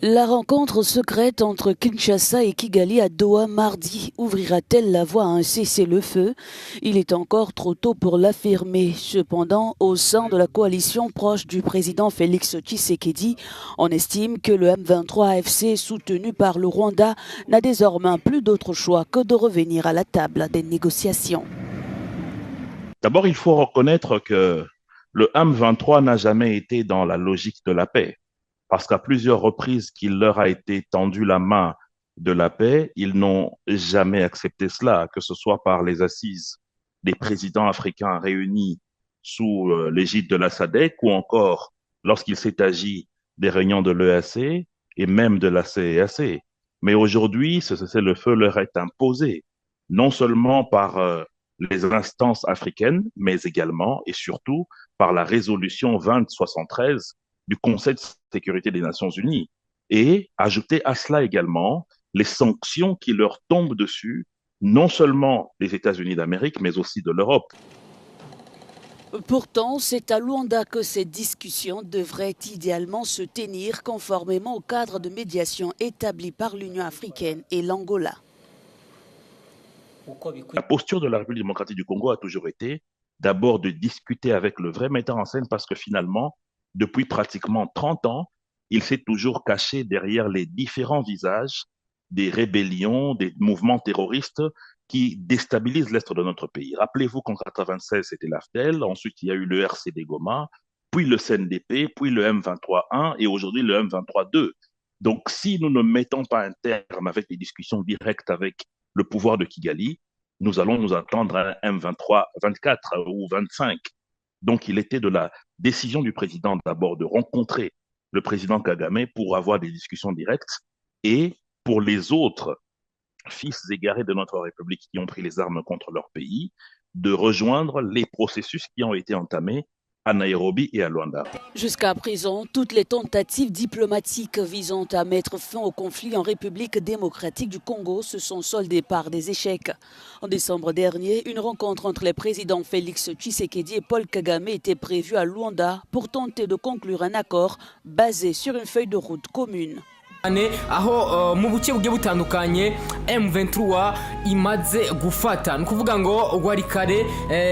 La rencontre secrète entre Kinshasa et Kigali à Doha mardi ouvrira-t-elle la voie à un cessez-le-feu? Il est encore trop tôt pour l'affirmer. Cependant, au sein de la coalition proche du président Félix Tshisekedi, on estime que le M23 AFC soutenu par le Rwanda n'a désormais plus d'autre choix que de revenir à la table des négociations. D'abord, il faut reconnaître que le M23 n'a jamais été dans la logique de la paix, parce qu'à plusieurs reprises qu'il leur a été tendu la main de la paix, ils n'ont jamais accepté cela, que ce soit par les assises des présidents africains réunis sous l'égide de la SADC ou encore lorsqu'il s'est agi des réunions de l'EAC et même de la CEAC. Mais aujourd'hui, ce cessez-le-feu leur est imposé, non seulement par les instances africaines, mais également et surtout par la résolution 2073 du Conseil de sécurité des Nations Unies. Et ajouter à cela également les sanctions qui leur tombent dessus, non seulement des États-Unis d'Amérique, mais aussi de l'Europe. Pourtant, c'est à Luanda que ces discussions devraient idéalement se tenir conformément au cadre de médiation établi par l'Union africaine et l'Angola. La posture de la République démocratique du Congo a toujours été d'abord de discuter avec le vrai metteur en scène parce que finalement, depuis pratiquement 30 ans, il s'est toujours caché derrière les différents visages des rébellions, des mouvements terroristes qui déstabilisent l'Est de notre pays. Rappelez-vous qu'en 96, c'était l'AFDEL, ensuite il y a eu le RCD Goma, puis le CNDP, puis le M23-1 et aujourd'hui le M23-2. Donc si nous ne mettons pas un terme avec des discussions directes avec le pouvoir de Kigali, nous allons nous attendre à un M23, 24 ou 25. Donc il était de la décision du président d'abord de rencontrer le président Kagame pour avoir des discussions directes et pour les autres fils égarés de notre République qui ont pris les armes contre leur pays, de rejoindre les processus qui ont été entamés à Nairobi et à Luanda. Jusqu'à présent, toutes les tentatives diplomatiques visant à mettre fin au conflit en République démocratique du Congo se sont soldées par des échecs. En décembre dernier, une rencontre entre les présidents Félix Tshisekedi et Paul Kagame était prévue à Luanda pour tenter de conclure un accord basé sur une feuille de route commune. Aho mu buce bugiye butandukanye M23 imaze gufata nukuvuga ngo wari kare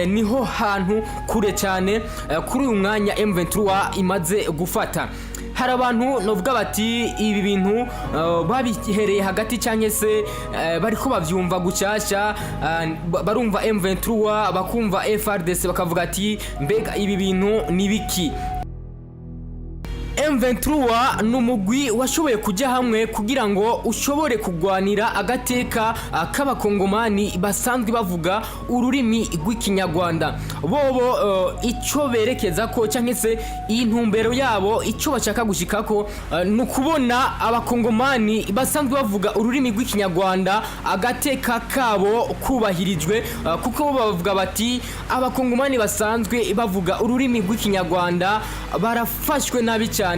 niho hantu kure cyane kuri uyu mwanya M23 imaze gufata. Hari abantu novuga bati ibi bintu babihereye hagati cyangwa se bariko bavyumva gucyashya barumva M23 bakumva FRDC bakavuga ati mbega ibi bintu nibiki. M23 numugwi washoboye kujya hamwe kugira ngo ushobore kugwanira agateka k'abakongomani basanzwe bavuga ururimi rw'ikinyarwanda. Bobo ico berekeza ko cyangwa se intumbero yabo ico bashaka gushikako nukubona abakongomani basanzwe bavuga ururimi rw'ikinyarwanda agateka kabo kubahirijwe kuko bavuga bati abakongomani basanzwe bavuga ururimi rw'ikinyarwanda barafashwe nabi cyane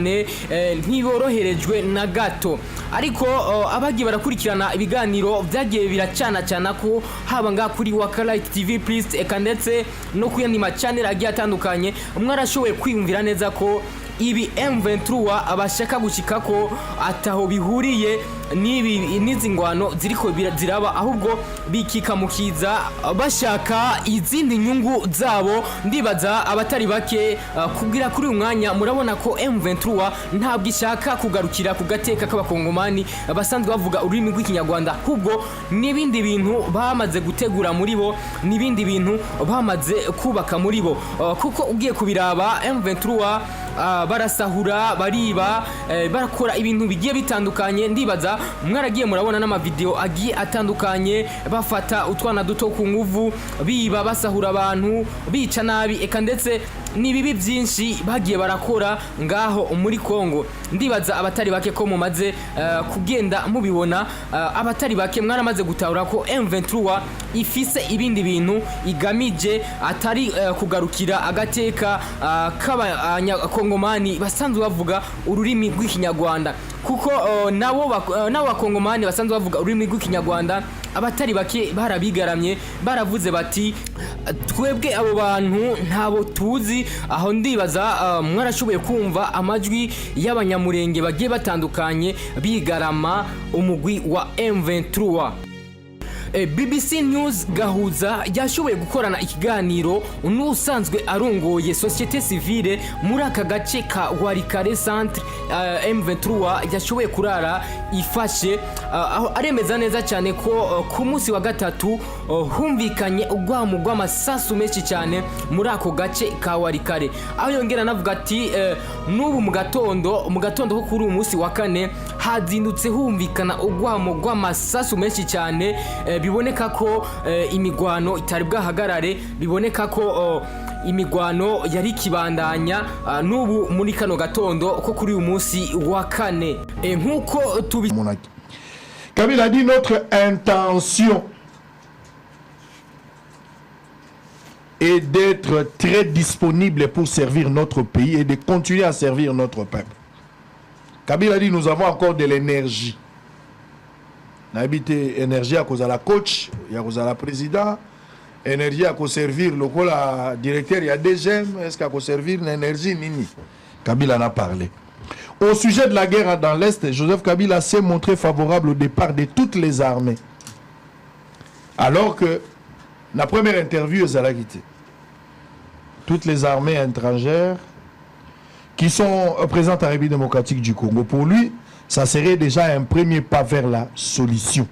ntiboroherejwe na gato. Ariko abagiye barakurikirana ibiganiro byagiye biracana cyane ko haba nga kuri Wakalite TV Plus eka ndetse no kuyandi ma channel agiye atandukanye mwarashoboye kwiyumvira neza ko ibi M23 abashaka gushika ko ataho bihuriye nizi ngwano ziriko ziraba ahubwo bikika mukiza bashaka izindi nyungu zabo. Ndibaza abatari bake kugira kuri umwanya murabona ko M23 ntabwo ishaka kugarukira ku gateka k'abakongomani basanzwe bavuga ururimi rw'ikinyarwanda, ahubwo nibindi bintu bamaze gutegura muri bo, nibindi bintu bamaze kubaka muri bo kuko ugiye kubiraba M23 barasahura bariba barakora ibintu bigiye bitandukanye. Ndibaza mwaragiye murabona n'amavideo agiye atandukanye bafata utwana duto ku nguvu biba basahura abantu bica nabi eka ndetse nibibi byinshi bagiye barakora ngaho muri Kongo. Ndibaza abatari bake ko mumaze kugenda mubibona, abatari bake mwaramaze gutahura ko M23 ifise ibindi bintu igamije atari kugarukira agateka k'abakongomani basanzwe bavuga ururimi rw'ikinyarwanda kuko nabo bakongomani basanzwe bavuga ururimi rw'ikinyarwanda abatari bake barabigaramye baravuze bati twebwe abo bantu ntabo tuzi. Aho ndibaza mwarashoboye kumva amajwi y'abanyamurenge bagiye batandukanye bigarama umugwi wa M23. BBC News Gahuza yashoboye gukorana ikiganiro n'usanzwe arongoye societe civile muri aka gace ka Warikare centre. M23 yashoboye kurara ifashe, aremeza neza cyane ko ku munsi wa gatatu humvikanye ugwamu rw'amasasu menshi cyane muri ako gace ka Warikare. Aho yongera navuga ati n'ubu mu gatondo ko kuri uyu munsi wa kane hazindutse humvikana ugwamu rw'amasasu menshi cyane. Biboneka ko imigwano itari bwahagarare, biboneka ko imigwano yari kibandanya n'ubu muri kano gatondo ko kuri uyu munsi wa kane. Nkuko Kabila dit notre intention est d'être très disponible pour servir notre pays et de continuer à servir notre peuple. Kabila dit nous avons encore de l'énergie. N'habite énergie à cause de la coach, il y a cause de la président, énergie à cause servir le directeur, il y a DGM, est-ce qu'à cause servir l'énergie nini. Kabila en a parlé. Au sujet de la guerre dans l'Est, Joseph Kabila s'est montré favorable au départ de toutes les armées. Alors que la première interview est à la quitté. Toutes les armées étrangères qui sont présentes en République démocratique du Congo, pour lui, ça serait déjà un premier pas vers la solution.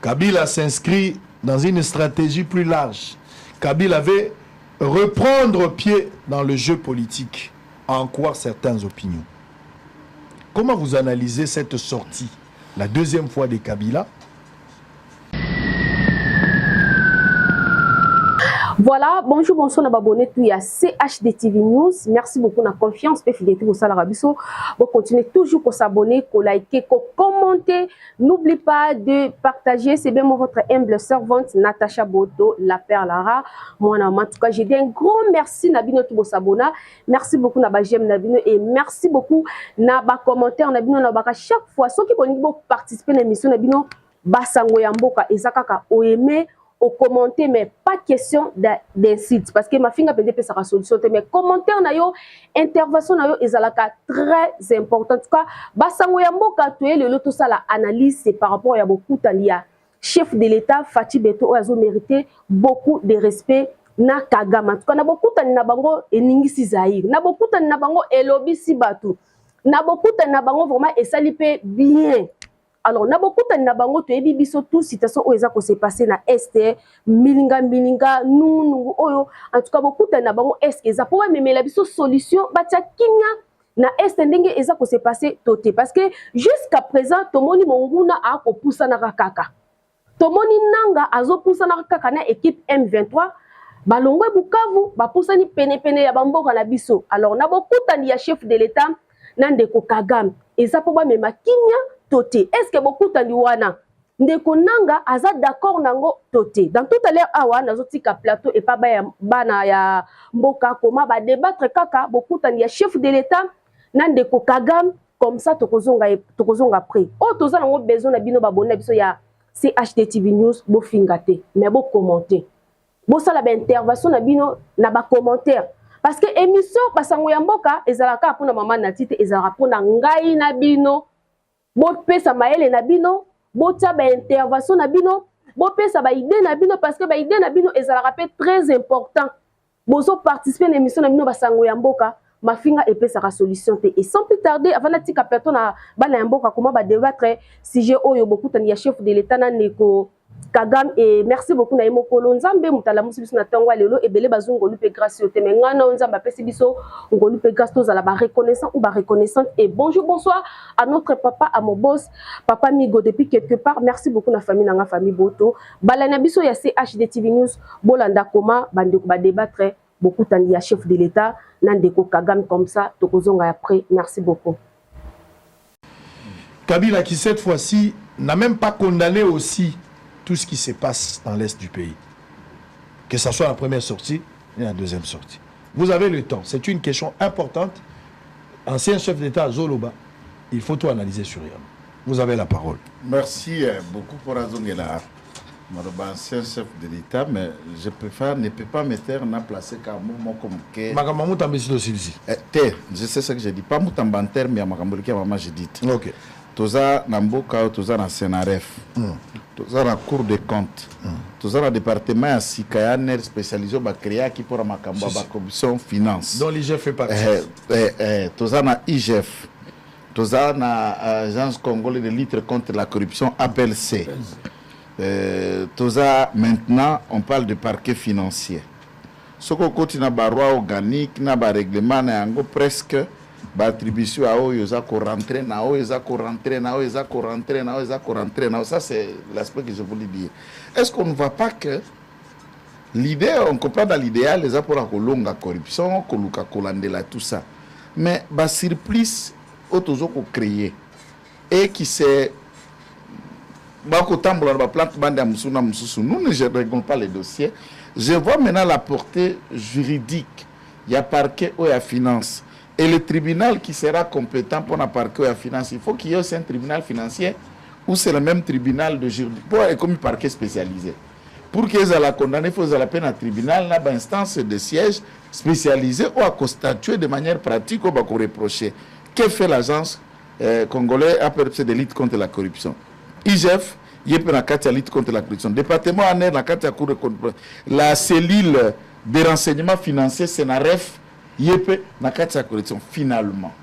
Kabila s'inscrit dans une stratégie plus large. Kabila veut reprendre pied dans le jeu politique, à en croire certaines opinions. Comment vous analysez cette sortie, la deuxième fois de Kabila? Voilà, bonjour, bonsoir, abonnés tout à CHD TV News. Merci beaucoup de la confiance, pour fidélité au Salarabiso. Vous continuez toujours pour s'abonner, pour liker, pour commenter. N'oubliez pas de partager. C'est bien votre humble servante Natacha Boto, la Perlara. Moi, en tout cas, j'ai dit un grand merci Nabino tout s'abonner. Merci beaucoup Naba j'aime Nabino et merci beaucoup Naba commentaire Nabino Naba chaque fois. Ceux qui vont participer à l'émission Nabino Basango Yamboka et Zakaka Oeme. Au commenter, mais pas question d'insulte parce que ma fille a peut sa solution. Mais commentaire na yo, intervention na yo, ezalaka très important. En tout cas, basango yamboka tué le tout ça la analyse c'est par rapport à beaucoup talia. Chef de l'État Fatou Beto a mérité beaucoup de respect na Kagame. En tout cas, na beaucoup tani na bango eningisi Zaïre. Na beaucoup tani na bango elobi sibatu. Na beaucoup tani na bango vraiment esalipe bien. Alors, na beaucoup de bango to ebi biso tout situation où ezako se passer na est milinga nous oyo en tout cas beaucoup de bango est eza pour même la biso solution batia kinya na est ndenge ezako se passer toté parce que jusqu'à présent tomoni monguna a ko poussa na kaka tomoni nanga azo poussa na kaka na équipe M23 balongwe Bukavu ba poussa ni pene ya bamboka na biso. Alors na beaucoup de ya chef de l'État nandeko Kagame eza pour même kinya toté. Est-ce que beaucoup de wana ndeko nanga aza d'accord nango toté. Dans tout à l'heure awa nazotika plateau et pas bana ya mboka koma ba débattre kaka beaucoup de ya chef de l'État nandeko Kagame comme ça tokozonga après. Oh toza nango besoin na bino babona biso ya CHD TV News bo fingate mais bo commenter. Bo sala ba intervention na bino na ba commentaire parce que émission basango ya mboka ezalaka pona mama na tite ezalaka pona ngai na bino. Bo pesa maele na bino, bo tia ba intervention na bino, bo pesa ba idée na bino parce que ba idée na bino ezalaka pe très important. Bozo participer à l'émission na bino basango ya mboka, mafinga epesa ka solution te. Et sans plus tarder, avant na tika plateau na bana ya mboka comment ba débattre sujet oyo beaucoup tani ya chef de l'État na neko Kagame et merci beaucoup na Imokolo Nzambe mutala musibiso na tangwa lelo ebele bazungu lupe grâce te mais ngana Nzamba pesi biso ngolupe grâce to za la reconnaissant ou ba reconnaissante et bonjour bonsoir à notre papa à mon boss papa Migo depuis quelque part merci beaucoup na famille na famille Boto balana biso ya CHD TV News bolanda koma bandeko ba débattre beaucoup tandi ya chef de l'État nandeko Kagame comme ça tokozonga après merci beaucoup. Kabila qui cette fois-ci n'a même pas condamné aussi tout ce qui se passe dans l'est du pays. Que ce soit la première sortie et la deuxième sortie. Vous avez le temps. C'est une question importante. Ancien chef d'État Zoloba, il faut tout analyser sur rien. Vous avez la parole. Merci beaucoup pour Azongela, mon ancien chef de l'État, mais je préfère ne peux pas me taire na placer comme moi comme que. Makamamou tambesido silisi. Je sais ce que je dis, pas moutambanter mais makamboliki maman je dis. OK. Toza na mboka toza na Senaref. Toza na Cour des comptes. Toza na département ya Sikayaner spécialisé ba créer qui pour makambo ba commission finance. Dont l'IGF fait partie. Toza na IGF. Toza na agence congolaise de lutte contre la corruption APLC. Toza maintenant on parle de parquet financier. Soko koti na ba loi organique na ba règlement na yango presque ba attribution à oyo za ko rentrer na oyo za ko rentrer na oyo za ko rentrer na oyo za ko rentrer na. Ça c'est l'aspect que je voulais dire. Est-ce qu'on ne voit pas que l'idée, on comprend dans l'idéal les apports à kolonga corruption, koluka kolandela tout ça. Mais ba surprise autozo ko créer et qui c'est bako tambola ba plante bande ya musuna mususu. Nous ne réglons pas les dossiers. Je vois maintenant la portée juridique. Il y a parquet ou il y a finance. Et le tribunal qui sera compétent pour la parquet ou la finance, il faut qu'il y ait aussi un tribunal financier ou c'est le même tribunal de juridiction. Pour être comme un parquet spécialisé. Pour qu'ils aient la condamner, il faut la peine à tribunal, là, instance de siège spécialisée ou à constatuer de manière pratique ou à reprocher. Que fait l'agence congolaise APLC de lutte contre la corruption? IGF, il y a la lutte contre la corruption. Département ANER, la cellule de renseignement financier, Senaref, il y a la corruption. Finalement,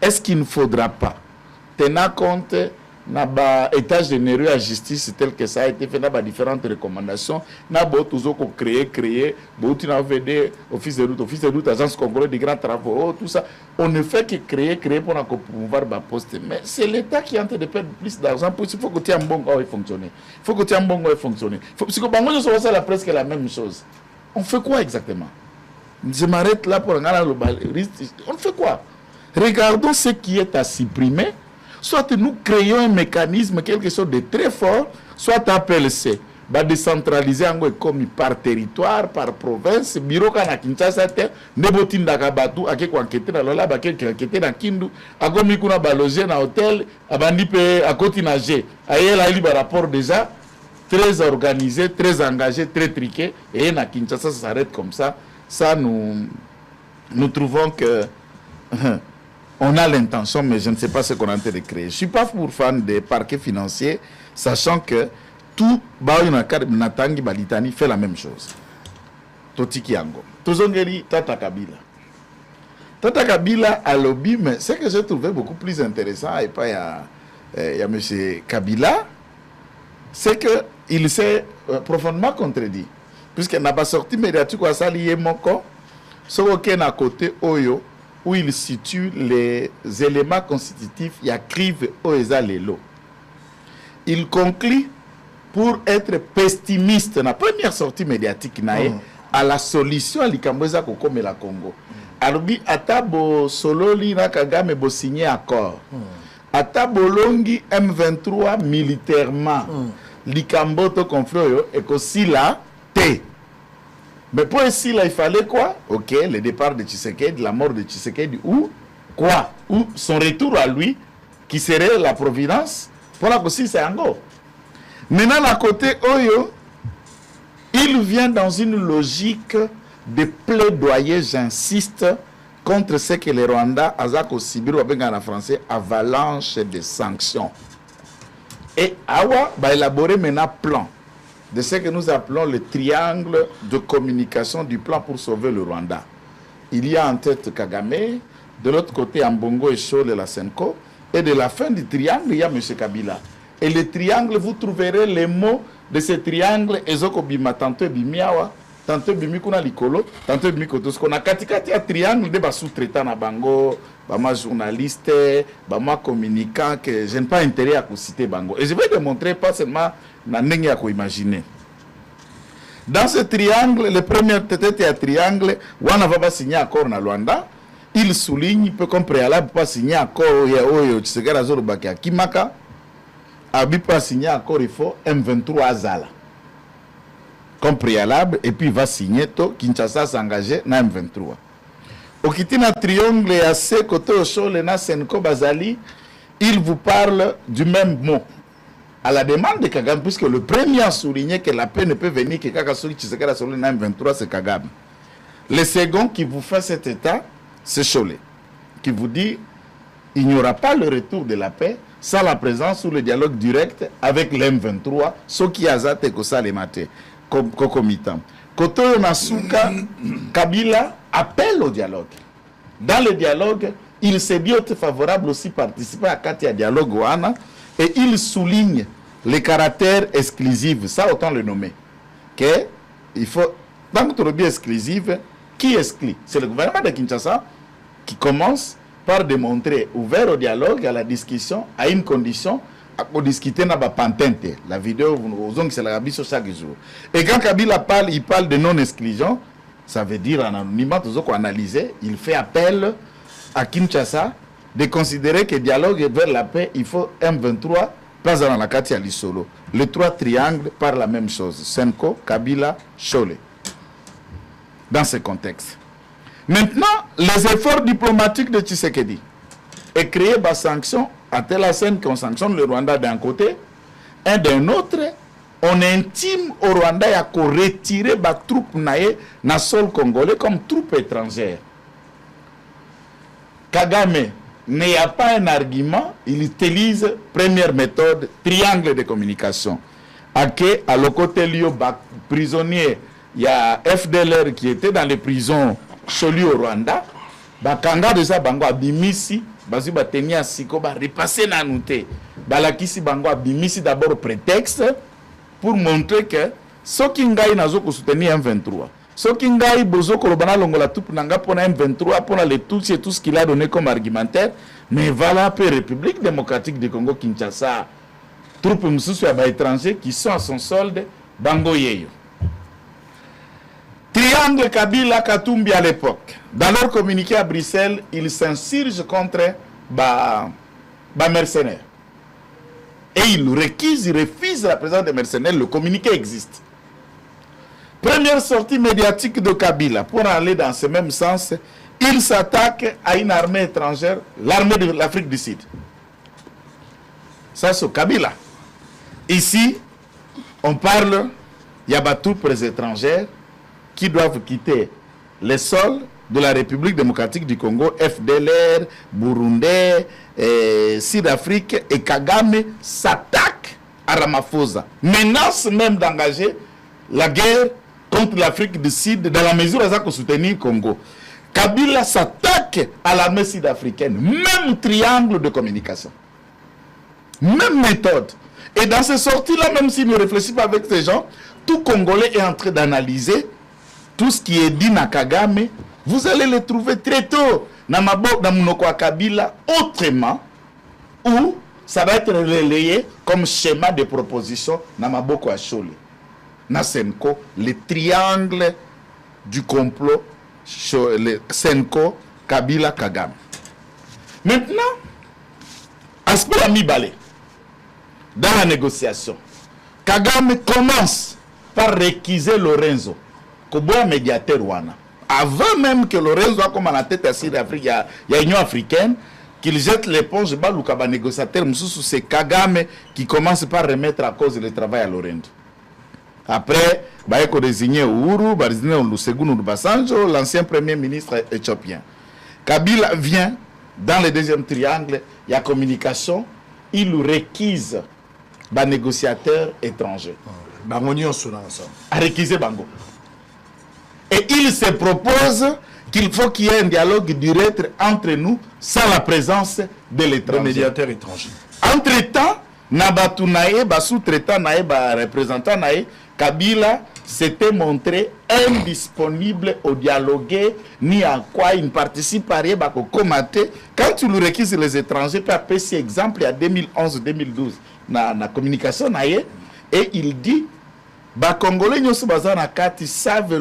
est-ce qu'il ne faudra pas tenir compte de l'état généreux à justice tel que ça a été fait dans différentes recommandations, na toujours créer, office de route, agence congolaise de grands travaux, tout ça. On ne fait que créer pour pouvoir poster. Mais c'est l'État qui est en train de perdre plus d'argent. Il faut que tu aies un bon gars fonctionner. Il faut que tu aies un bon gars fonctionner. Parce que moi, je vois presque la même chose. On fait quoi exactement? Je m'arrête là pour regarder le bal. On fait quoi? Regardons ce qui est à supprimer. Soit nous créons un mécanisme, quelque chose de très fort, soit APLC, décentraliser comme par territoire, par province, bureau kana Kinshasa te, nebotinda kabatu, ake kwa enquêter dans lola, ake enquêter dans Kindu, agomi kuna baloger na hôtel, abandi pe akoti na G. Aye la libre rapport déjà très organisé, très engagé, très triqué, et na Kinshasa ça s'arrête comme ça. Ça nous trouvons que on a l'intention, mais je ne sais pas ce qu'on est en train de créer. Je ne suis pas pour fan des parquets financiers, sachant que tout Natangi Balitani fait la même chose. Totiki Yango. Tozongeri Tata Kabila. Tata Kabila a lobby, mais ce que j'ai trouvé beaucoup plus intéressant, et pas il y a M. Kabila, c'est qu'il s'est profondément contredit. Puisqu'il n'a pas sorti médiatique à s'allier mon corps, ce qu'il a à côté Oyo, où il situe les éléments constitutifs, il y a crive Oeza Lelo. Il conclut pour être pessimiste, la première sortie médiatique à la solution à l'Ikamboza Kokome la Congo. Alors, Atabo Sololi na Kagame bo signé accord. Atabo Longi M23 militairement. L'Ikamboto conflit et qu'aussi là, T. Mais pour ici, là, il fallait quoi? Ok, le départ de Tshisekedi, la mort de Tshisekedi, ou quoi? Ou son retour à lui, qui serait la providence, pour la aussi c'est Ango. Maintenant, à côté, Oyo, il vient dans une logique de plaidoyer, j'insiste, contre ce que les Rwandais, Azako Sibiru, en français, avalanche de sanctions. Et Awa va élaborer maintenant un plan de ce que nous appelons le triangle de communication du plan pour sauver le Rwanda. Il y a en tête Kagame, de l'autre côté Ambongo et Chole la Senko, et de la fin du triangle, il y a M. Kabila. Et le triangle, vous trouverez les mots de ce triangle, Ezoko Bima, tantôt Bimiawa, tantôt Bimikuna Likolo, tantôt Bimikoto. Ce qu'on a katikati un triangle de sous-traitants à Bango, bama journaliste, bama communicant, que je n'ai pas intérêt à citer Bango. Et je vais démontrer pas seulement à imaginer. Dans ce triangle, le premier tête à triangle, Wana va pas signer accord na Luanda. Il souligne peu comme préalable pas signer accord Oyo Tshisekedi Zorobaki à Kimaka. Abi pas signer accord il faut M23 Azala. Comme préalable et puis il va signer to Kinshasa s'engager na M23. Au Kitina triangle à ce côté au Chole na Senko Bazali. il vous parle du même mot. À la demande de Kagame, puisque le premier a souligné que la paix ne peut venir que Kakasuri Tshisekedi sur le M23, c'est Kagame. Le second qui vous fait cet état, c'est Cholet, qui vous dit il n'y aura pas le retour de la paix sans la présence ou le dialogue direct avec l'M23, ce qui a zate que ça les maté, concomitant. Koto Nasuka, Kabila appelle au dialogue. Dans le dialogue, il s'est dit favorable aussi participer à Katia Dialogue Wana et il souligne les caractères exclusifs, ça autant le nommer. Que il faut, dans notre bien exclusive, qui exclut? C'est le gouvernement de Kinshasa qui commence par démontrer ouvert au dialogue, à la discussion, à une condition, pour discuter dans la pantente. La vidéo, c'est la sur chaque jour. Et quand Kabila parle, il parle de non-exclusion, ça veut dire en anonymat, qu'on analyser, il fait appel à Kinshasa de considérer que dialogue vers la paix, il faut M23, pas dans la Katia Lissolo. Les trois triangles parlent la même chose. Senko, Kabila, Cholet. Dans ce contexte. Maintenant, les efforts diplomatiques de Tshisekedi et créer des sanctions à telle scène qu'on sanctionne le Rwanda d'un côté et d'un autre, on intime au Rwanda à retirer les troupes na sol congolais comme troupes étrangères. Kagame n'y a pas un argument, il utilise première méthode, triangle de communication. À l'côté lieu prisonnier, il y a FDLR qui était dans les prisons Choli au Rwanda. Bakanga de ça bango abimisi, bazu batenia siko ba repasser na nouté. Balakisi bango abimisi d'abord prétexte pour montrer que ce qui ngai nazo ko soutenir M23. Ce qui ngai bozo ko lobana longola tout nanga pona M23 pona les tout c'est tout ce qu'il a donné comme argumentaire, mais voilà peu République démocratique du Congo Kinshasa. Troupes mususu ya ba étrangers qui sont à son solde bango yeyo. Triangle Kabila Katumbi à l'époque. Dans leur communiqué à Bruxelles, ils s'insurgent contre les mercenaires. Et ils refusent la présence des mercenaires. Le communiqué existe. Première sortie médiatique de Kabila. Pour aller dans ce même sens, il s'attaque à une armée étrangère, l'armée de l'Afrique du Sud. Ça, c'est Kabila. Ici, on parle, il y a des troupes étrangères qui doivent quitter les sols de la République démocratique du Congo, FDLR, Burundais, Sud-Afrique, et Kagame s'attaque à Ramaphosa. Menace même d'engager la guerre contre l'Afrique du Sud dans la mesure où elle a soutenu le Congo. Kabila s'attaque à l'armée sud-africaine. Même triangle de communication. Même méthode. Et dans ces sorties-là, même s'il ne réfléchit pas avec ces gens, tout Congolais est en train d'analyser tout ce qui est dit na Kagame. Vous allez le trouver très tôt dans Munoko Kabila autrement, ou ça va être relayé comme schéma de proposition dans Maboko Acholi. Na Senko, le triangle du complot, le Senko, Kabila, Kagame. Maintenant, aspect ami balé. Dans la négociation, Kagame commence par réquiser Lorenzo, comme médiateur Rwanda. Avant même que Lorenzo soit comme à la tête à Sud-Afrique, il y a l'Union africaine, qu'il jette l'éponge, le négociateur, c'est Kagame qui commence par remettre à cause le travail à Lorenzo. Après, il a désigné Uhuru, l'ancien premier ministre éthiopien. Kabila vient dans le deuxième triangle, il y a communication, il réquise les négociateurs étrangers. A réquisé Bango. Et il se propose qu'il faut qu'il y ait un dialogue direct entre nous sans la présence de l'étranger. Médiateur étranger. Entre-temps, Nabatu Nae, sous-traitant Nae, représentant Nae, Kabila s'était montré indisponible au dialogue, ni à quoi il ne participe à rien, quand tu lui réquises les étrangers, tu as pris cet exemple il y a 2011-2012 dans la communication, et il dit, Congolais savent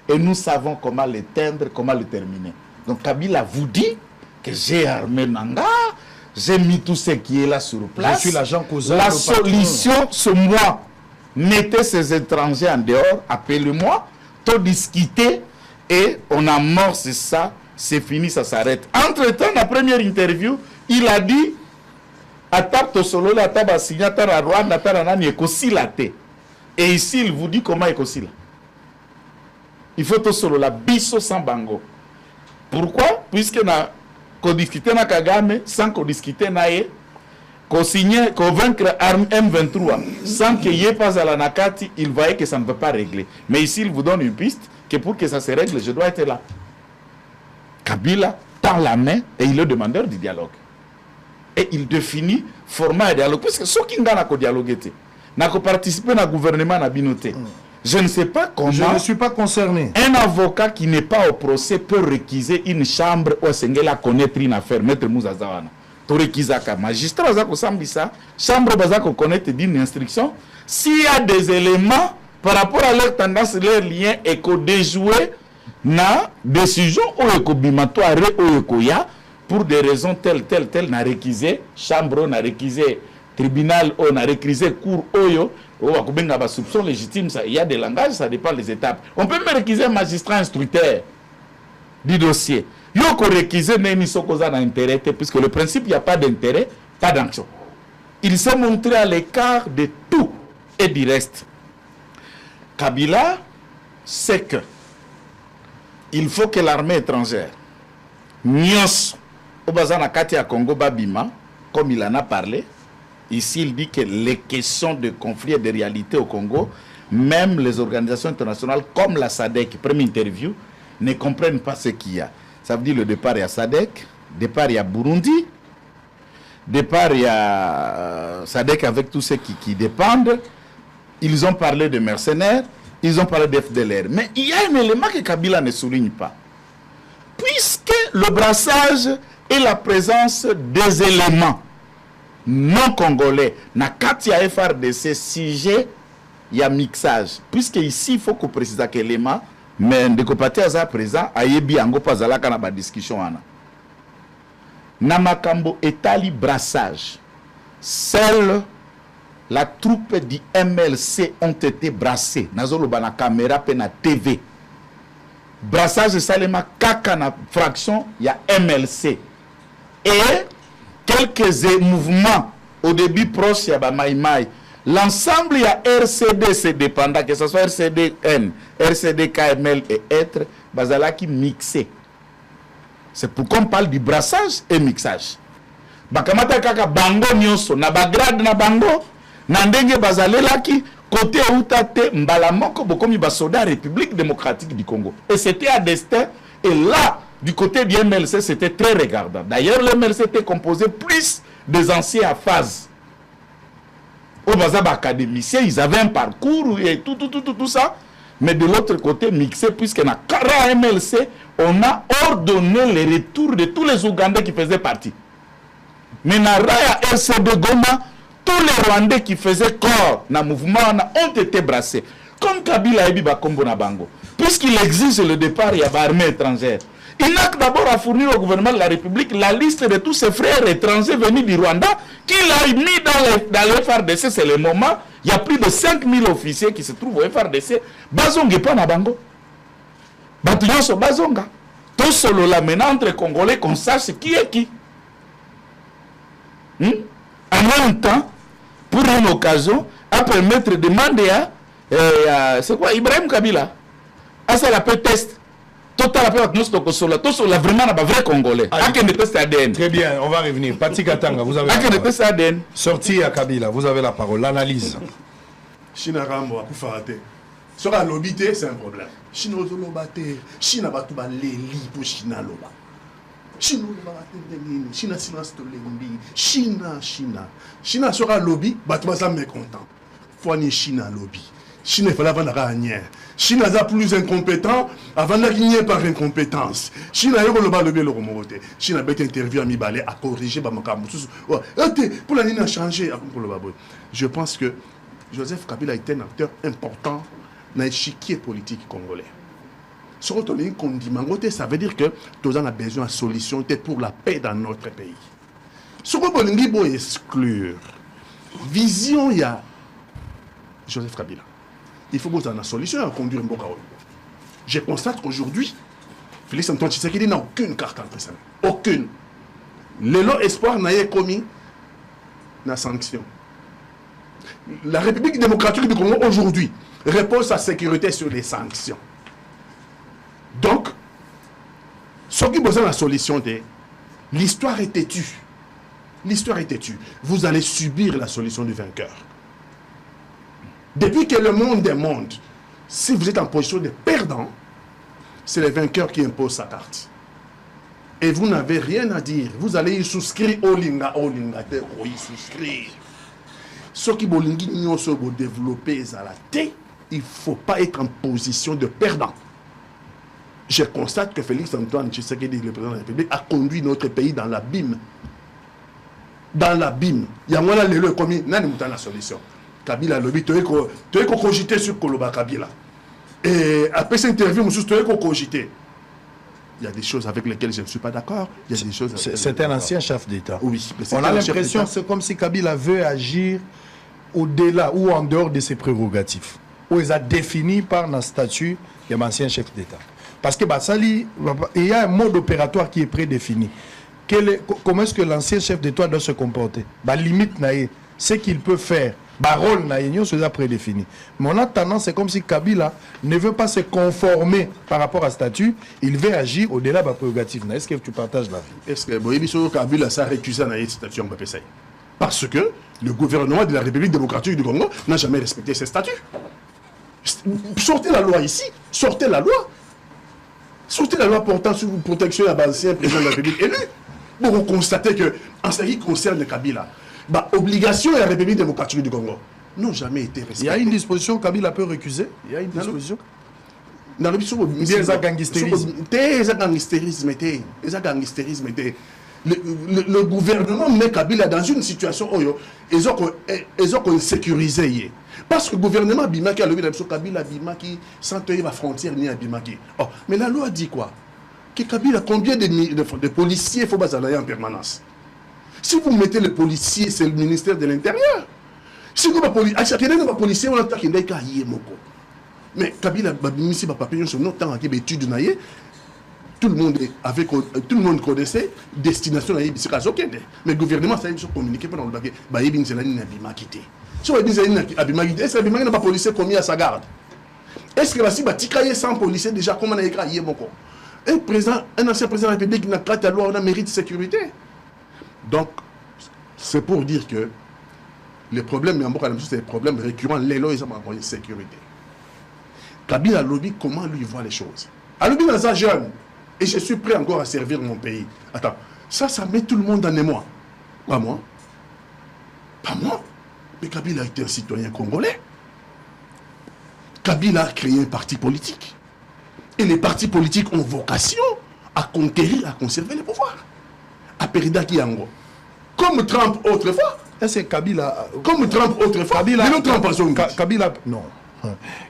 et nous savons comment l'éteindre, comment le terminer. Donc Kabila vous dit que j'ai armé Nanga, j'ai mis tout ce qui est là sur place. Je suis l'agent causal. La solution, c'est moi. Mettez ces étrangers en dehors, appelez-moi, tout discuter et on amorce ça c'est fini, ça s'arrête. Entre-temps, la première interview, il a dit Atap solo la taba signataire à Rwanda, Taranani, Ekosilate. Et ici, il vous dit comment Ekosila. Il faut tout solo la biso sans bango. Pourquoi? Puisque na qu'on discutait na Kagame sans qu'on discutait na ye, qu'on signait, qu'on vaincre arme M23 sans qu'il n'y ait pas à la Nakati, il voyait que ça ne peut pas régler. Mais ici, il vous donne une piste que pour que ça se règle, je dois être là. Kabila tend la main et il est demandeur du dialogue. Et il définit format de dialogue. Puisque ceux qui n'ont dialogué, n'a pas participé au gouvernement n'a binoté. Je ne sais pas comment. Je ne suis pas concerné. Un avocat qui n'est pas au procès peut réquiser une chambre où Sengela connaître une affaire. Maître Mouzazawana. Tu réquisaka. Magistrat Zako Sambisa, chambre Bazako connaître d'une instruction. S'il y a des éléments par rapport à leur tendance, leur lien, et qu'on déjouer na décision ou écobimatoire ou écoya pour des raisons telles, n'a réquisé chambre, n'a réquisé tribunal, n'a réquisé cour, oyo. Soupçon légitime, il y a des langages, ça dépend des étapes. On peut même réquiser un magistrat instructeur du dossier. Il y a réquiser Némi Sokoza d'intérêt, puisque le principe, il n'y a pas d'intérêt, pas d'action. Il s'est montré à l'écart de tout et du reste. Kabila sait que il faut que l'armée étrangère, Nyos, Obazana Katia Congo Babima, comme il en a parlé, ici, il dit que les questions de conflit et de réalité au Congo, même les organisations internationales comme la SADC, première interview, ne comprennent pas ce qu'il y a. Ça veut dire le départ, il y a SADC, départ, il y a Burundi, départ, il y a SADC avec tous ceux qui dépendent. Ils ont parlé de mercenaires, ils ont parlé d'FDLR. Mais il y a un élément que Kabila ne souligne pas. Puisque le brassage et la présence des éléments non congolais, na Katia FRDC, sujet, il y a mixage. Puisque ici, il faut qu'on précise que l'élément, mais de côté à présent, ayebi ango pas à la canaba discussion ana. Namakambo etali brassage. Seule la troupe du MLC ont été brassées. Nazolo bana caméra pe na TV. Brassage salema kaka na fraction, il y a MLC. Et quelques mouvements au début proche, il y a Maïmaï. L'ensemble, il y a RCD, dépendant, que ce soit RCDN, RCD, KML et être, Bazala qui mixé. C'est pourquoi on parle du brassage et mixage. Bakamata kaka bango nyonso, na bagrade na bango, na ndenge bazalela ki, côté outate, mbalamoko, bokomi basoda République démocratique du Congo. Et c'était à destin, et là, du côté du MLC, c'était très regardant. D'ailleurs, le MLC était composé plus des anciens à phase. Au Bazab académiciens, ils avaient un parcours et tout ça. Mais de l'autre côté, mixé, puisqu'on a carré MLC, on a ordonné le retour de tous les Ougandais qui faisaient partie. Mais dans Raya RCD Goma, tous les Rwandais qui faisaient corps dans le mouvement ont été brassés. Comme Kabila Ebi Bakombo Nabango. Puisqu'il exige le départ, il y a l'armée étrangère. Il n'a que d'abord à fournir au gouvernement de la République la liste de tous ses frères étrangers venus du Rwanda qu'il a mis dans le FRDC. C'est le moment. Il y a plus de 5000 officiers qui se trouvent au FRDC. Bazonga pas na bango. Batouyanso Bazonga. Tout solo là maintenant entre Congolais qu'on sache qui est qui. En même temps, pour une occasion, à permettre de demander à c'est quoi Ibrahim Kabila. Ah, c'est la test. Total après nous sommes vraiment un vrai Congolais. Très bien, on va revenir. Pati Katanga, vous avez la parole. Sorti à Kabila, vous avez la parole. L'analyse. China Rambo a Koufarate. Sur la lobité, c'est un problème. China Zolobate, China Batouba Leli pour China Loba. China Loba, China silence de l'Embi. China sera lobby, Batouba ça mécontent. Fourni China lobby. Chine fallait avant la nière. Chine a plus incompétent avant la nière par incompétence. Chine a eu le bas le bien le remonter. Chine a été interviewé à mi-balai à corriger pour la ligne a changé. Je pense que Joseph Kabila est un acteur important dans l'échiquier politique congolais. Ce qu'on dit, ça veut dire que nous avons besoin de solutions pour la paix dans notre pays. Ce qu'on peut exclure, vision, il y a Joseph Kabila. Il faut que vous ayez une solution à conduire Mboka. Je constate qu'aujourd'hui, Félix Antoine Tshisekedi n'a aucune carte entre ses mains. Aucune. L'élan espoir n'a commis la sanction. La République démocratique du Congo aujourd'hui repose sa sécurité sur les sanctions. Donc, ce qui besoin de la solution, l'histoire est têtue. L'histoire est têtue. Vous allez subir la solution du vainqueur. Depuis que le monde est monde, si vous êtes en position de perdant, c'est le vainqueur qui impose sa carte. Et vous n'avez rien à dire. Vous allez y souscrire au linga, y souscrire. Ce qui vous développer à la tête, il ne faut pas être en position de perdant. Je constate que Félix Antoine Tshisekedi, le président de la République, a conduit notre pays dans l'abîme. Dans l'abîme. Il y a moins de commis, n'a pas la solution. Kabila lobby, tu es cogité sur Koloba Kabila. Et après cette interview, tu es cogité. Il y a des choses avec lesquelles je ne suis pas d'accord. C'est un ancien chef d'État. Oui. On a l'impression que c'est comme si Kabila veut agir au-delà ou en dehors de ses prérogatives. Où il a défini par un statut de l'ancien chef d'État. Parce que il y a un mode opératoire qui est prédéfini. Comment est-ce que l'ancien chef d'État doit se comporter? Limite, ce qu'il peut faire. Rôle c'est prédéfini. Mais en attendant, c'est comme si Kabila ne veut pas se conformer par rapport à statut, il veut agir au-delà de la prérogative. Est-ce que tu partages la vie? Est-ce que Kabila s'est récusé à cette statut en PPC? Parce que le gouvernement de la République démocratique du Congo n'a jamais respecté ces statuts. Sortez la loi ici, sortez la loi. Sortez la loi portant sur la protection de l'ancien président de la République élu. Pour vous constater que, en ce qui concerne Kabila, obligation de la République démocratique du Congo n'ont jamais été respectées. Il y a une disposition que Kabila peut récuser. Il y a une disposition. Dans le le gouvernement met Kabila dans une situation où ils ont sécurisé. Parce que le gouvernement Bimaki a levé la Kabila Bimaki sans tenir la frontière ni à Bimaki. Oh, mais la loi dit quoi? Que Kabila, combien de policiers il faut basaler en permanence? Si vous mettez les policiers, c'est le ministère de l'Intérieur. Si vous mettez les policiers, on attaque les cas. Mais Kabila, tout le monde connaissait destination à Yébisi. Mais le gouvernement, ça a été communiqué pendant le baquet. Yébisi, c'est l'Abima quitté. Si on dit Abima quitté, est-ce que l'Abima n'a pas policier commis à sa garde? Est-ce que la Siba Tikaye sans policier déjà, comment on a écrit Yéboko? Un ancien président de la République n'a pas la loi, on a mérite de sécurité. Donc, c'est pour dire que les problèmes, c'est des problèmes récurrents, les lois, ils ont une sécurité. Kabila lobby, comment lui voit les choses? À lobby dans un jeune, et je suis prêt encore à servir mon pays. Attends, ça met tout le monde en émoi. Pas moi. Pas moi. Mais Kabila a été un citoyen congolais. Kabila a créé un parti politique. Et les partis politiques ont vocation à conquérir, à conserver le pouvoir. À Perida Kiango. Comme Trump autrefois. Est-ce que Kabila... Comme Trump autrefois. Kabila... Non.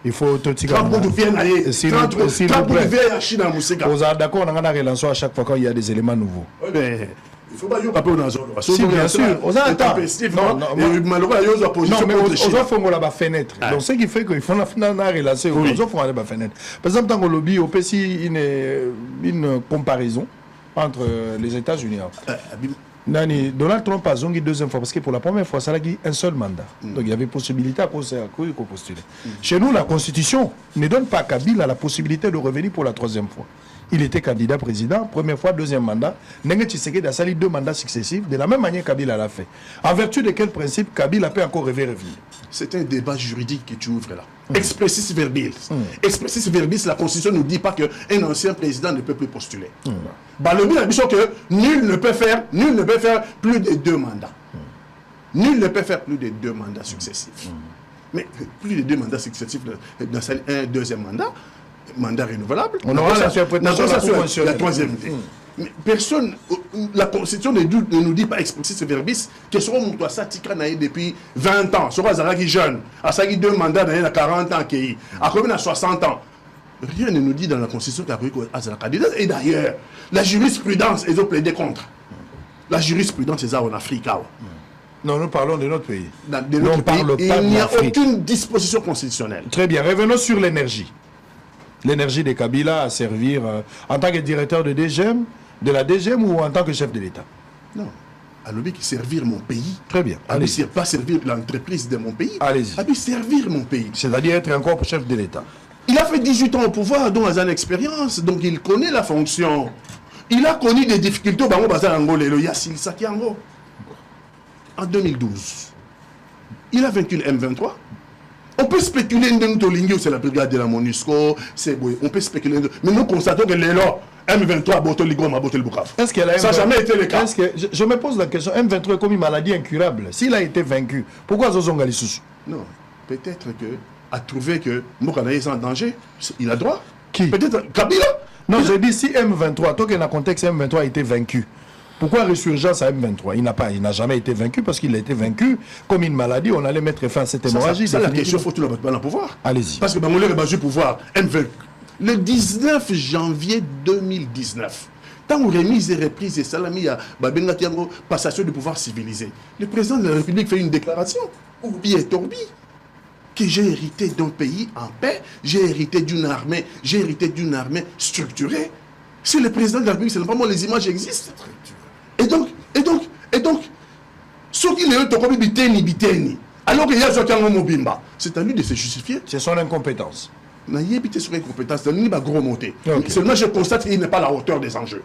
Il faut te dire... Trump devient à Chine à Mousseka. Vous êtes d'accord, on a une relation à chaque fois quand il y a des éléments nouveaux. Mais... Il ne faut pas y avoir dans la zone. Si, bien sûr. Malheureusement, il la fenêtre. Donc, ce qui fait qu'il faut une relation. Il faut la fenêtre. Par exemple, dans le lobby, on peut une comparaison entre les États-Unis. Donald Trump a zongi deuxième fois parce que pour la première fois, ça a eu un seul mandat. Donc il y avait possibilité à postuler. Chez nous, la Constitution ne donne pas à Kabila la possibilité de revenir pour la troisième fois. Il était candidat président, première fois, deuxième mandat. Nengue Tshisekedi a sali 2 mandats successifs, de la même manière Kabila l'a fait. En vertu de quel principe Kabila peut encore revenir? C'est un débat juridique que tu ouvres là. Expressis verbis. Expressis verbis, la Constitution ne dit pas qu'un ancien président ne peut plus postuler. Le but est que nul ne peut faire plus de 2 mandats. Nul ne peut faire plus de 2 mandats successifs. Mais plus de 2 mandats successifs dans un deuxième mandat renouvelable. On aura l'interprétation la troisième. Mais personne, la Constitution ne nous dit pas expressis verbis que ce soit ça depuis 20 ans. Ce soit jeune, à ça 2 mandats dans 40 ans, à combien à 60 ans. Rien ne nous dit dans la Constitution qu'à candidat. Et d'ailleurs, la jurisprudence, ils ont plaidé contre. La jurisprudence, c'est ça en Afrique. Non, nous parlons de notre pays. Il n'y a aucune disposition constitutionnelle. Très bien, revenons sur l'énergie. l'énergie de Kabila à servir en tant que directeur de DGM, de la DGM ou en tant que chef de l'État? Non. À l'objet qui servir mon pays. Très bien. Allez-y. Pas servir l'entreprise de mon pays. Allez-y. Allez servir mon pays. C'est-à-dire être encore chef de l'État. Il a fait 18 ans au pouvoir, donc il a une expérience, donc il connaît la fonction. Il a connu des difficultés au Bazar Angolé, le Yassil Sakiango. En 2012, il a vaincu le M23. On peut spéculer que c'est la brigade de la MONUSCO, on peut spéculer, mais nous constatons que les lois M23 Est-ce qu'elle a ça n'a jamais été le cas. Je me pose la question, M23 est comme une maladie incurable. S'il a été vaincu, pourquoi Zozonga Lissoussou? Non, peut-être que a trouvé que Mokana est en danger, il a droit. Qui? Peut-être Kabila. Non, j'ai dit si M23, tant que dans le contexte M23 a été vaincu, pourquoi résurgence à M23? Il n'a jamais été vaincu parce qu'il a été vaincu comme une maladie. On allait mettre fin à cette hémorragie. C'est la question, il faut tout le battre pouvoir. Allez-y. Parce que on est le pouvoir. Le 19 janvier 2019, tant où remise et reprise et salami à Babengatiango, passation du pouvoir civilisé, le président de la République fait une déclaration, Ourbi et Torbi, que j'ai hérité d'un pays en paix, j'ai hérité d'une armée structurée. Si le président de la République, c'est pas moi, les images existent. Et donc, ce qu'il est biteni, alors qu'il y a Zokango Mobimba, c'est à lui de se justifier. C'est son incompétence. Il n'a pas sur incompétence, il n'a pas gros monté. Seulement, je constate qu'il n'est pas à la hauteur des enjeux.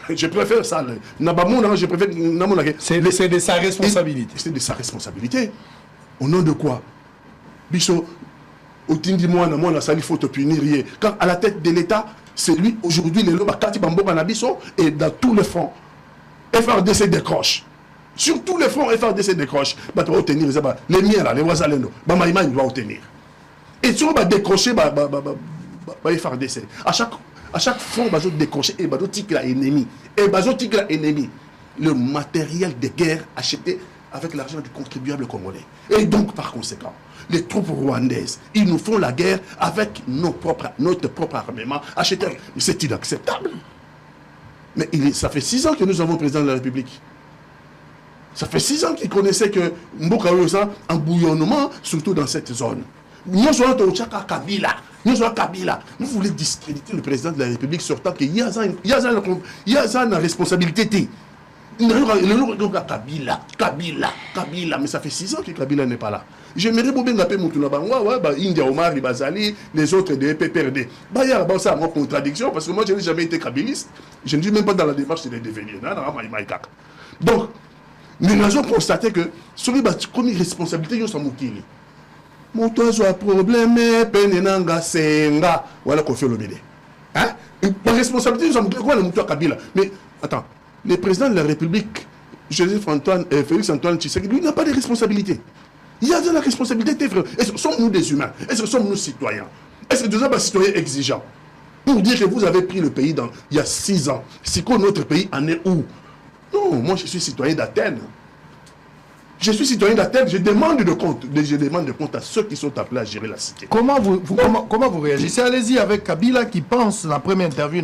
Je préfère ça. C'est de sa responsabilité. C'est de sa responsabilité. Au nom de quoi? Bicho, au Tindi Moana, la sali faut te punir. Quand à la tête de l'État, c'est lui aujourd'hui, les lobes, Kati Bambo Kanabiso, et dans tous les fronts, FRDC décroche. Sur tous les fronts, FRDC décroche. Bah, tu vas obtenir les miens là, les voisins, bah, Maïma, il va obtenir. Et si on va décrocher, FRDC. À chaque front, bah, je décrocher, et bah, je tique l'ennemi. Et bah, je tique l'ennemi. Le matériel de guerre acheté avec l'argent du contribuable congolais. Et donc, par conséquent, les troupes rwandaises, ils nous font la guerre avec notre propre armement acheté. C'est inacceptable. Mais ça fait 6 ans que nous avons le président de la République. Ça fait 6 ans qu'il connaissait que Mboka Yosa un bouillonnement, surtout dans cette zone. Nous sommes Kabila. Vous voulez discréditer le président de la République sortant qu'il y a une responsabilité. Kabila, mais ça fait 6 ans que Kabila n'est pas là. J'aimerais bien appeler India Omar, les autres de PPRD. Il y a une contradiction parce que moi je n'ai jamais été kabiliste. Je ne suis même pas dans la démarche de les devenir. Donc, nous avons constaté que sur les comme responsabilité, nous sommes moukili. Mon toit soit problème, penenanga senga, voilà qu'on fait le bébé. Hein? La responsabilité, nous sommes quoi le moutoua Kabila? Mais attends. Le président de la République, Félix Antoine Tshisekedi, lui n'a pas de responsabilité. Il y a de la responsabilité. Est-ce que sommes-nous des humains? Est-ce que sommes-nous citoyens? Est-ce que nous sommes des citoyens exigeants? Pour dire que vous avez pris le pays il y a 6 ans. C'est quoi notre pays en est où? Non, moi je suis citoyen d'Athènes. Je suis citoyen d'Athènes, je demande de compte à ceux qui sont appelés à gérer la cité. Comment vous réagissez? Allez-y avec Kabila qui pense, dans la première interview,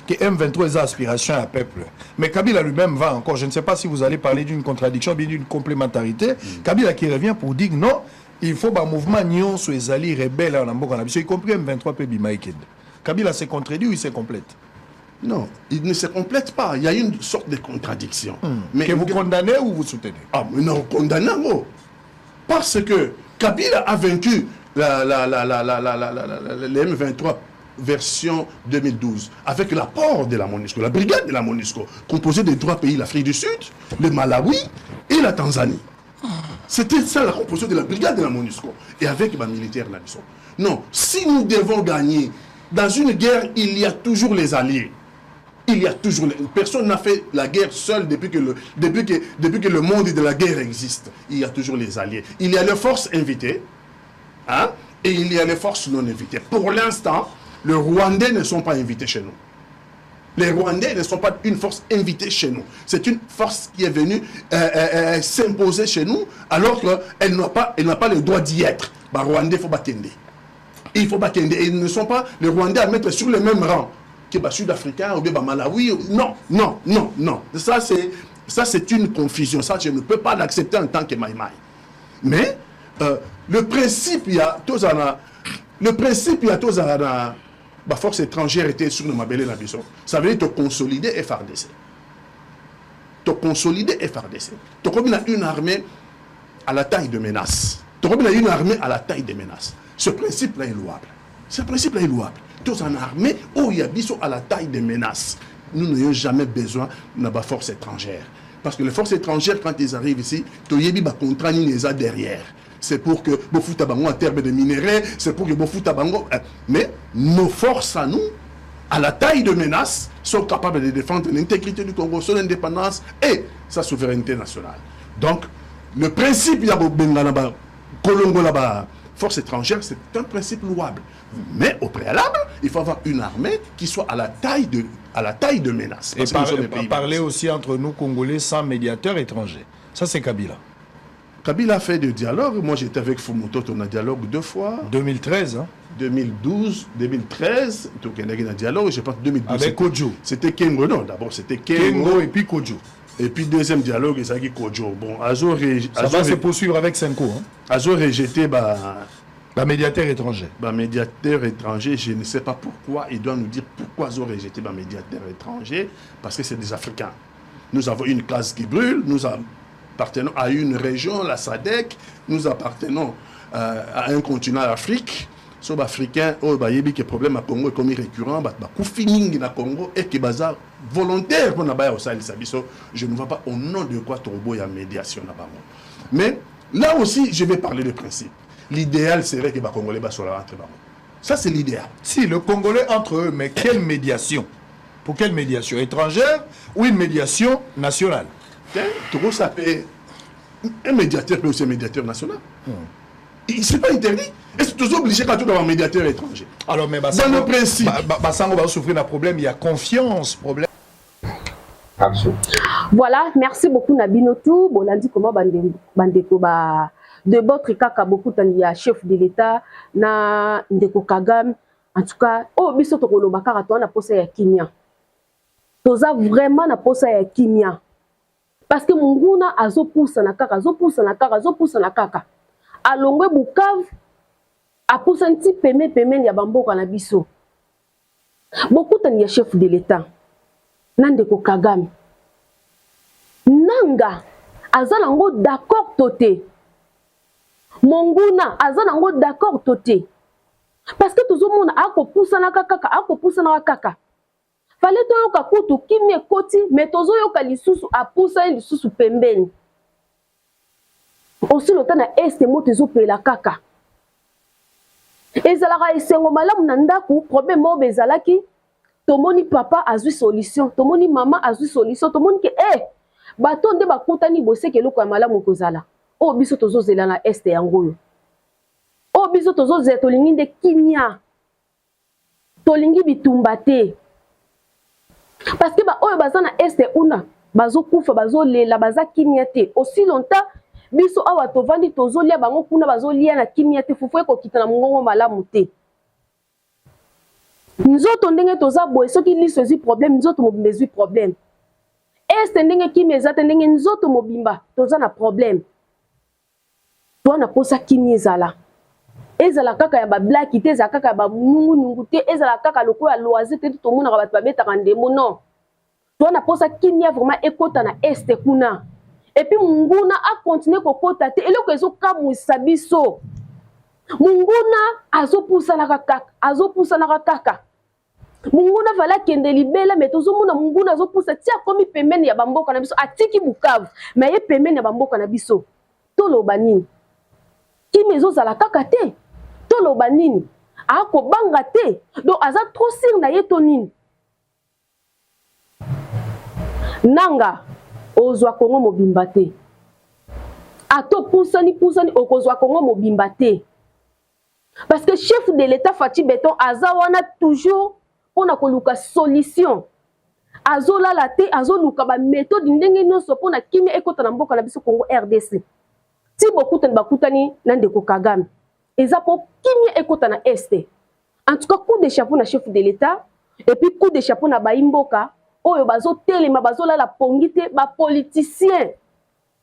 que M23 est aspiration à peuple. Mais Kabila lui-même va encore, je ne sais pas si vous allez parler d'une contradiction, bien d'une complémentarité. Kabila qui revient pour dire non, il faut un mouvement nion sur les alliés rebelles en Amboka, y compris M23 P. Bimaïked. Kabila s'est contredit ou il s'est complète? Non, il ne se complète pas. Il y a une sorte de contradiction. Mais que vous condamnez ou vous soutenez? Ah, mais non, condamnons. Parce que Kabila a vaincu les M23 version 2012 avec l'apport de la MONUSCO, la brigade de la MONUSCO, composée des 3 pays, l'Afrique du Sud, le Malawi et la Tanzanie. C'était ça la composition de la brigade de la MONUSCO. Et avec les militaires là. Non, si nous devons gagner, dans une guerre, il y a toujours les alliés. Personne n'a fait la guerre seul depuis que le monde de la guerre existe. Il y a toujours les alliés. Il y a les forces invitées, hein, et il y a les forces non invitées. Pour l'instant, les Rwandais ne sont pas invités chez nous. Les Rwandais ne sont pas une force invitée chez nous. C'est une force qui est venue s'imposer chez nous, alors qu'elle n'a pas le droit d'y être. Les Rwandais, il faut battre. Il faut battre. Et ils ne sont pas les Rwandais à mettre sur le même rang que les Sud-Africains ou les Malawi. Non. Ça, c'est une confusion. Ça, je ne peux pas l'accepter en tant que Maïmaï. Mais le principe, il y a tous la force étrangère était sur le Mabélé la Bisson. Ça veut dire te consolider FRDC. Te consolider FRDC. Tu as une armée à la taille de menace. Tu as une armée à la taille de menace. Ce principe-là est louable. Ce principe-là est louable. Tu as une armée où il y a Bisson à la taille de menace. Nous n'ayons jamais besoin de la force étrangère. Parce que les forces étrangères, quand ils arrivent ici, tu as contrat derrière. C'est pour que Bofou Tabango en termes de minerais, c'est pour que Bofou Tabango. Mais nos forces à nous, à la taille de menace, sont capables de défendre l'intégrité du Congo, son indépendance et sa souveraineté nationale. Donc, le principe, il y a Colombo là-bas, force étrangère, c'est un principe louable. Mais au préalable, il faut avoir une armée qui soit à la taille de menace. Et parler aussi entre nous, Congolais, sans médiateur étranger. Ça, c'est Kabila. Kabila a fait des dialogues. Moi, j'étais avec Fumuto, on a dialogue 2 fois. 2013, hein? 2012, 2013, donc il y a un dialogue, je pense 2012. Avec Kodjo. C'était Kengo, non, d'abord c'était Kengo et puis Kodjo. Et puis deuxième dialogue, c'est Kodjo. Bon, ça va se poursuivre avec Senko. Hein? Azo rejeté, médiateur étranger. Médiateur étranger, je ne sais pas pourquoi, il doit nous dire pourquoi Azo rejeté médiateur étranger, parce que c'est des Africains. Nous avons une classe qui brûle, nous appartenons à une région, la SADC, nous appartenons à un continent, l'Afrique. Les Africains, qui problème à Congo est comme récurrent, na Congo et qui est volontaire pour na au Sahel Sabiso. Je ne vois pas au nom de quoi Torobo y a médiation là-bas. Mais là aussi, je vais parler de principe. L'idéal serait que les Congolais soient entre eux. Ça, c'est l'idéal. Si, le Congolais entre eux, mais quelle médiation? Pour quelle médiation? Étrangère ou une médiation nationale? Toro, ça peut. Un médiateur peut aussi un médiateur national. Ce n'est pas interdit. Est-ce que tu es obligé quand tu dois avoir un médiateur étranger? Alors, mais dans le principe. Bassango va souffrir d'un problème, il y a confiance, problème. Voilà, merci beaucoup Nabinotou. Bon, on a dit comment Bandeko de votre kaka beaucoup il y a chef de l'État na Ndeko Kagame. En tout cas, biso to koloba kaka to na posa ya kimia. Toza vraiment na posa ya kimia. Parce que munguna azopousa na kaka. Alongwe Bukavu apousa nti peme ya bamboka na biso. Beaucoup il y a chef de l'État. Nandeko Kagame. Nanga azalango d'accord toté. Monguna azalango d'accord toté. Parce que tout le monde a poussa na kaka. Fallait to yoka kutu kimi ekoti mais tozo yoka lisusu apousa lisusu pembeni. Aussi le temps na este moto ezopela kaka. Ezalaka esengo malamu na ndaku problème mo bezalaki. Tomoni papa azui solution, tomoni maman azui solution, tomoni ke bato nde bakutani bose ke loko ya malamu kozala. Biso tozozela na este yangoyo. Biso tozozela tolingi nde kimia. Tolingi bitumba te. Parce que oyo baza na este una, bazokufa bazolela baza kimia te. Aussi longtemps biso awa tovandi tozolia bango kuna bazolia na kimia te fufu ekokita na mongongo malamu te. Nzoto ndenge toza boye soki liso ezwi problème nzoto mobimba ezwi problème. Este ndenge kimi ezate ndenge nzoto mobimba toza na problème. Toa na posa kimi ezala. Ezala kaka ya ba black te ezala kaka ya ba nungu te ezala kaka lokola loisir te tomonaka bato babetaka ndemo non. Toa na posa kimi ya vraiment ekota na este kuna. Et puis munguna a continué kokota te eloko ezokamwisa biso. Munguna azopousa na kaka. Munguna vala kende libela mais tozomona munguna azopousa tia komi pembeni ya bamboka na biso atiki Bukavu mais ye pembeni ya bamboka na biso. Toloba nini? Kimi ezozala kaka te. Toloba nini? Akobanga te. Donc aza trop sir na ye to nini? Nanga ozwa Kongo mobimba te. Ato pusani okozwa Kongo mobimba te. Parce que chef de l'État Fati Beton azawana toujours pona koluka solution. Azola la te azoluka ba méthode ndenge nyonso pona kimi ekota na mboka na biso Congo RDC. Ti bakutani na Ndeko Kagame. Eza po kimi ekota na este. En tout cas coup de chapeau na chef de l'État et puis coup de chapeau na baimboka oyo bazo telema bazola la pongite ba politicien.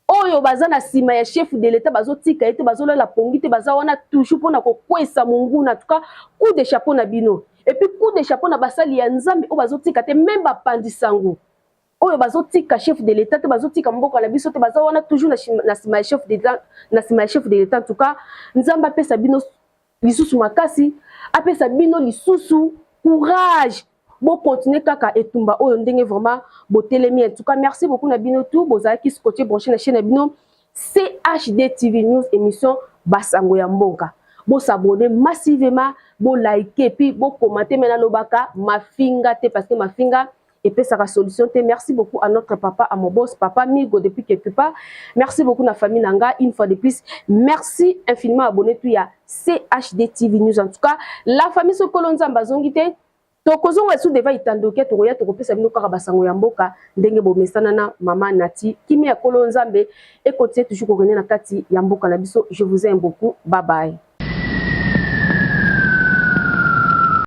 Oyo baza na sima ya chef de l'État bazo tika ete bazola la pongite baza wana toujours pona ko kwesa munguna en tout cas coup de chapeau na bino. et puis coup de chapeau na basali ya nzambe o bazotika te même bapandisango oyo bazotika chef de l'état te bazotika mboka na biso te baza wana toujours na sima chef de l'état na sima chef de l'état en tout cas nzambe apesa bino lisusu makasi apesa bino lisusu courage bon continuer kaka etumba oyo ndenge vraiment botelemi en tout cas merci beaucoup na bino tout bozaki scotché branché na chaîne na bino CHD TV News émission Basango ya Mboka. Bo s'abonner massivement, bo liker puis bo commenter maintenant lobaka mafinga te parce que mafinga et puis ça solution te. Merci beaucoup à notre papa, à mon boss papa Migo depuis quelque part. Merci beaucoup na famille Nanga une fois de plus. Merci infiniment abonné tout ya CHD TV News en tout cas la famille Sokolonza Mbazongite tokozonga sous deva itandoke tokoya tokopesa bino kaka basango ya mboka ndenge bomesana na mama Nati kimi ya Kolonzambe et continue toujours ko na kati ya mboka na biso. Je vous aime beaucoup, bye bye.